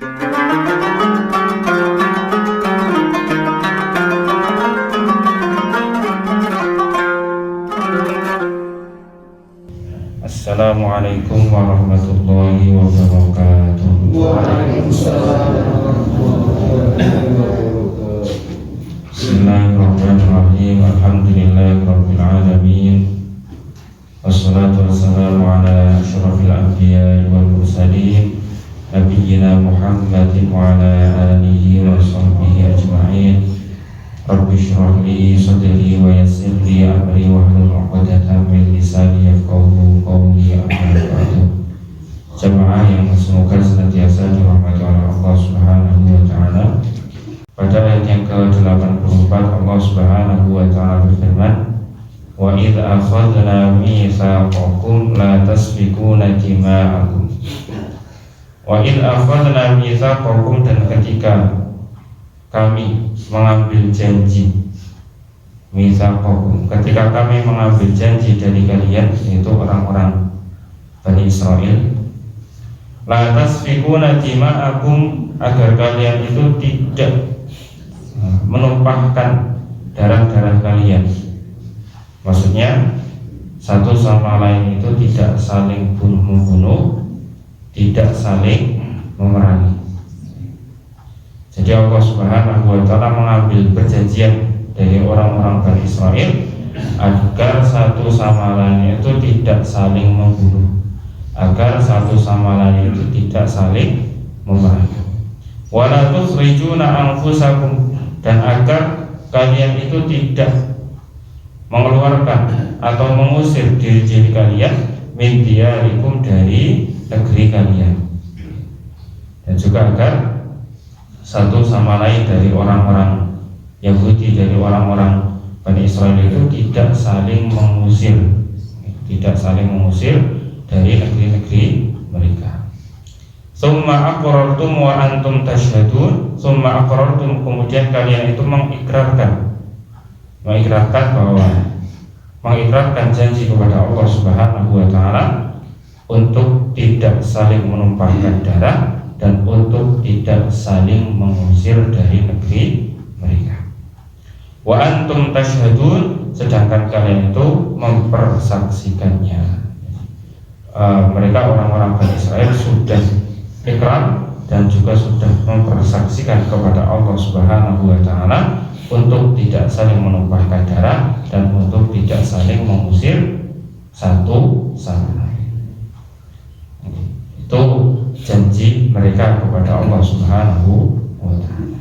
Assalamualaikum warahmatullahi wabarakatuh. Waalaikumsalam warahmatullahi wabarakatuh. Bismillahirrahmanirrahim. Alhamdulillahirabbil alamin. Wassalatu wassalamu ala asyrafil anbiya'i wal mursalin nabiyyina Muhammadin wa ala alihi wa sahbihi ajma'in. Rabbi shrah li sadri wa yassir li amri wahlul 'uqdatam min lisani yafqahu qawli. Amma ba'du. Jamaah yang semoga senantiasa dirahmati oleh Allah Subhanahu wa taala. Pada ayat yang ke-84 Allah Subhanahu wa taala berfirman, "Wa idz akhadna mitsaqakum la tasfikuna dima'akum." Wa idz akhadna mitsaqakum, dan ketika kami mengambil janji, mitsaqakum, ketika kami mengambil janji dari kalian, yaitu orang-orang Bani Israil, la tasfikuna dima'akum, agar kalian itu tidak menumpahkan darah-darah kalian. Maksudnya satu sama lain itu tidak saling bunuh-membunuh, tidak saling memerangi. Jadi Allah Subhanahu wa taala mengambil perjanjian dari orang-orang Bani Israil agar satu sama lain itu tidak saling membunuh, agar satu sama lain itu tidak saling memerangi. Wala tukhrijuna anfusakum, dan agar kalian itu tidak mengeluarkan atau mengusir diri-diri kalian min diyarikum, dari negeri kalian, dan juga agar satu sama lain dari orang-orang Yahudi, dari orang-orang Bani Israil itu tidak saling mengusir, dari negeri-negeri mereka. Summa aqrartum wa antum tashhadun. Summa aqrartum, kemudian kalian itu mengikrarkan janji kepada Allah Subhanahu wa taala untuk tidak saling menumpahkan darah dan untuk tidak saling mengusir dari negeri mereka. Wa antum tashhadun, sedangkan kalian itu mempersaksikannya. Mereka orang-orang Bani Israil sudah ikrar dan juga sudah mempersaksikan kepada Allah Subhanahu wa taala untuk tidak saling menumpahkan darah dan untuk tidak saling mengusir satu sama lain. Itu janji mereka kepada Allah Subhanahu wa taala.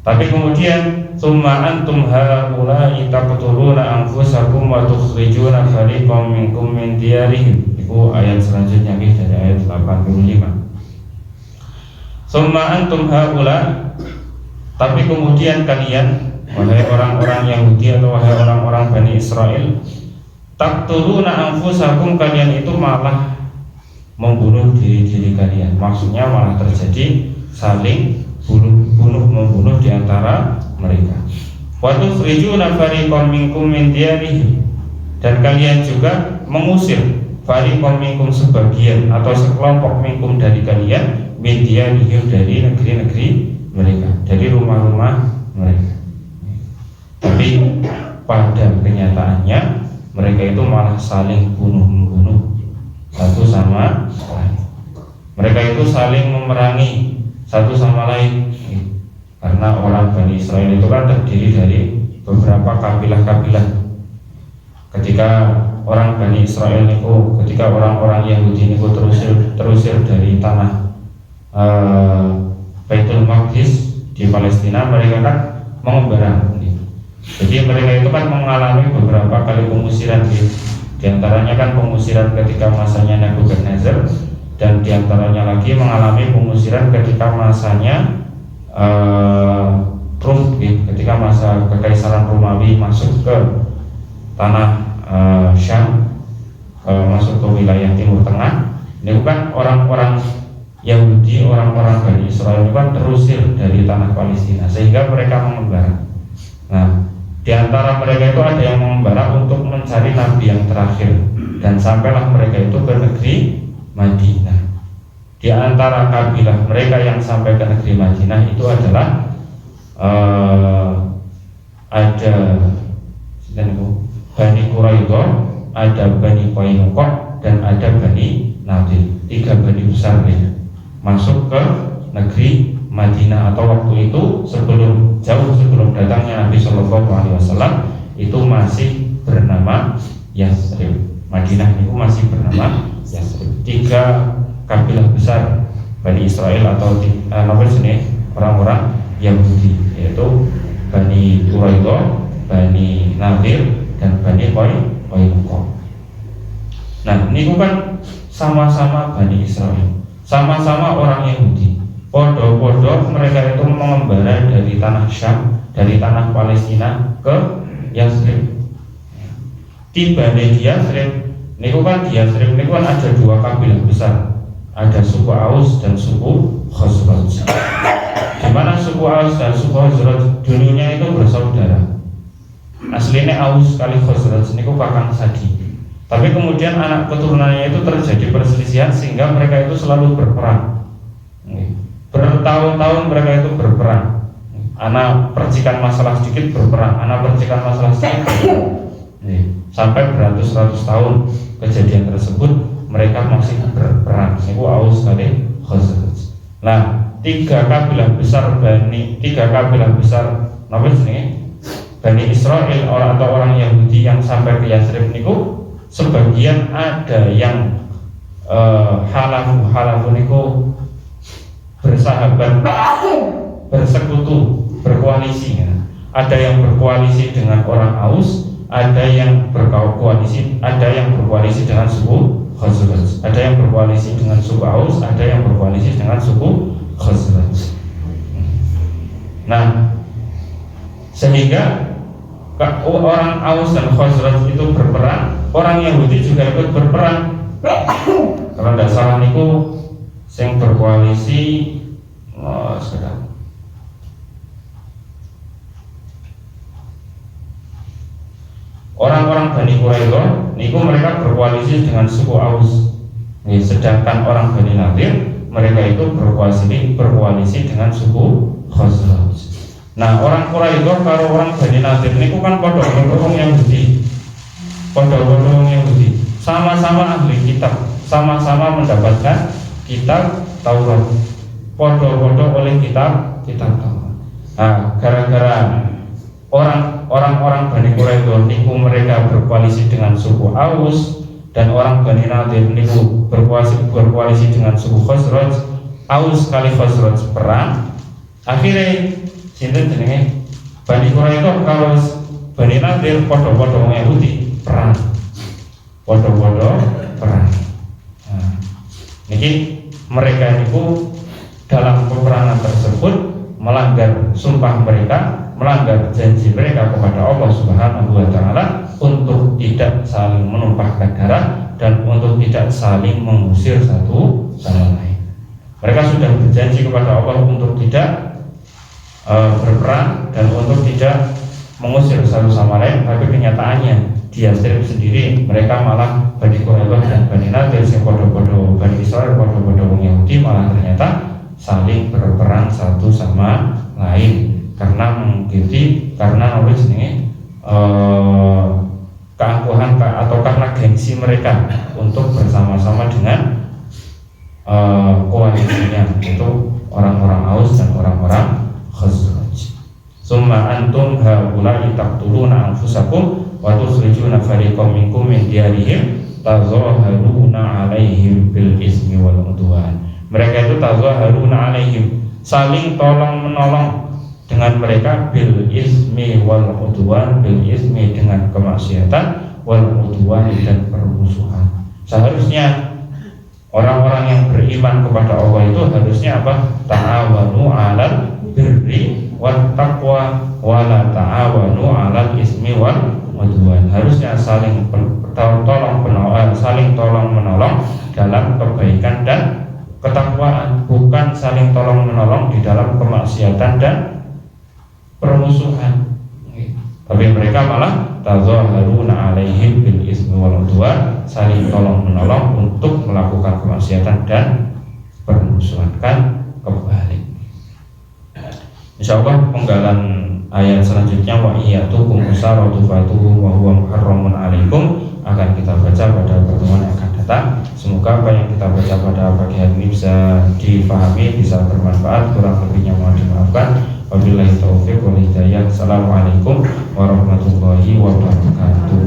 Tapi kemudian summa antum haula'i taqtuluna anfusakum wa tukhrijuna fariqam minkum min diyarihim. Itu ayat selanjutnya dari ayat 85. Summa antum haula, tapi kemudian kalian, wahai orang-orang Yahudi atau wahai orang-orang Bani Israil, taqtuluna anfusakum, kalian itu malah membunuh diri-diri kalian. Maksudnya malah terjadi saling membunuh di antara mereka. Wa tukhrijuna fariqam minkum min diyarihim, dan kalian juga mengusir fariqam minkum, sebagian atau sekelompok minkum dari kalian, min diyarihim, dari negeri-negeri mereka, dari rumah-rumah mereka. Tapi pada kenyataannya mereka itu malah saling bunuh-membunuh satu sama lain. Mereka itu saling memerangi satu sama lain, karena orang Bani Israil itu kan terdiri dari beberapa kabilah-kabilah. Ketika orang Bani Israil itu, ketika orang-orang Yahudi itu terusir dari tanah Baitul Maqdis di Palestina, mereka kan mengembara. Jadi mereka itu kan mengalami beberapa kali pengusiran. Di antaranya kan pengusiran ketika masanya Nebukadnezar, dan di antaranya lagi mengalami pengusiran ketika masanya Rum, ketika masa Kekaisaran Romawi masuk ke tanah Syam, masuk ke wilayah Timur Tengah. Ini bukan orang-orang Yahudi, orang-orang Bani Israil itu kan terusir dari tanah Palestina, sehingga mereka mengembara. Nah, di antara mereka itu ada yang mengembara untuk mencari nabi yang terakhir, dan sampailah mereka itu ke negeri Madinah. di antara kabilah mereka yang sampai ke negeri Madinah itu adalah ada Bani Quraidah, ada Bani Qainuqa, dan ada Bani Nadir. 3 bani besar ya, masuk ke negeri Madinah, atau waktu itu jauh sebelum datangnya Nabi Shallallahu Alaihi Wasallam itu masih bernama Yasrib. Madinah itu masih bernama Yasrib. 3 kabilah besar Bani Israel atau orang-orang Yahudi, yaitu Bani Quraidah, Bani Nadir, dan Bani Qainuqa. Nah, ini kan sama-sama Bani Israel, sama-sama orang Yahudi. Podo-podo mereka itu mengembara dari tanah Syam, dari tanah Palestina ke Yasrib. Tiba di Yasrib, niku kan di Yasrib niku kan ada 2 kabilah besar, ada suku Aus dan suku Khazraj. Di mana suku Aus dan suku Khazraj dulunya itu bersaudara. Aslinya Aus kali Khazraj niku kakang sadi. Tapi kemudian anak keturunannya itu terjadi perselisihan sehingga mereka itu selalu berperang. Bertahun-tahun mereka itu berperang. Anak percikan masalah sedikit berperang, anak percikan masalah sedikit berperang. Sampai beratus-ratus tahun kejadian tersebut mereka masih berperang. Itu Aus kali Khazraj. Nah, 3 kabilah besar Bani Israel atau orang Yahudi yang sampai ke Yasrib niku, sebagian ada yang halafu niku bersahabat, bersekutu, berkoalisi ya. Ada yang berkoalisi dengan orang Aus, ada yang berkoalisi dengan suku Khazraj, ada yang berkoalisi dengan suku Aus, ada yang berkoalisi dengan suku Khazraj. Nah, sehingga orang Aus dan Khazraj itu berperang, orang Yahudi juga ikut berperang. Kalau tidak salah niku sing berkoalisi orang-orang Bani Quraidah niku mereka berkoalisi dengan suku Aus. Sedangkan orang Bani Nadir mereka itu berkoalisi dengan suku Khazraj. Nah, orang Quraidah karo orang Bani Nadir niku kan padha-padha Yahudi. Sama-sama ahli kitab, sama-sama mendapatkan kitab Taurat. Padha-padha oleh kitab Taurat. Nah, gara-gara orang-orang Bani Quraidah niku mereka berkoalisi dengan suku Aus, dan orang Bani Nadir niku berkoalisi dengan suku Khazraj. Aus kali Khazraj perang, akhirnya sinten jenenge Bani Quraidah kalau Bani Nadir padha-padha Yahudi perang. Nah, niki mereka niku dalam peperangan tersebut melanggar sumpah mereka, melanggar janji mereka kepada Allah Subhanahu wa taala untuk tidak saling menumpahkan darah dan untuk tidak saling mengusir satu sama lain. Mereka sudah berjanji kepada Allah untuk tidak berperang dan untuk tidak mengusir satu sama lain, tapi kenyataannya di Yasrib sendiri mereka malah Bani Quraidah dan Bani Nadir sing padha-padha Bani Israel padha-padha wong Yahudi malah ternyata saling berperang satu sama lain karena apa jenenge keangkuhan atau karena gengsi mereka untuk bersama-sama dengan koalisinya, itu orang-orang Aus dan orang-orang Khazraj. Summa antum haula'i taqtuluna anfusakum wa tukhrijuna fariqam minkum min diyarihim tazaharuna 'alaihim bil ismi wal 'udwan. Mereka itu tazaharuna 'alaihim, saling tolong menolong dengan mereka bil ismi wal 'udwan, bil ismi dengan kemaksiatan, wal 'udwan dan permusuhan. Seharusnya orang-orang yang beriman kepada Allah itu harusnya apa? Ta'awanu 'alal birri wat taqwa wa la ta'awanu 'alal ismi wal 'udwan. Harusnya saling tolong menolong dalam kebaikan dan ketakwaan, bukan saling tolong menolong di dalam kemaksiatan dan permusuhan. Tapi mereka malah tazaharuna 'alaihim bil ismi wal 'udwan, saling tolong menolong untuk melakukan kemaksiatan dan bermusuhan, kan kebalik. Insyaallah penggalan ayat selanjutnya wa iyatukum usaratu fatuhu wa huwa muharramun alaikum akan kita baca pada pertemuan yang akan datang. Semoga apa yang kita baca pada pagi hari ini bisa difahami, bisa bermanfaat. Kurang lebihnya mohon dimaafkan. Wabillahi taufiq wal hidayah. Assalamualaikum warahmatullahi wabarakatuh.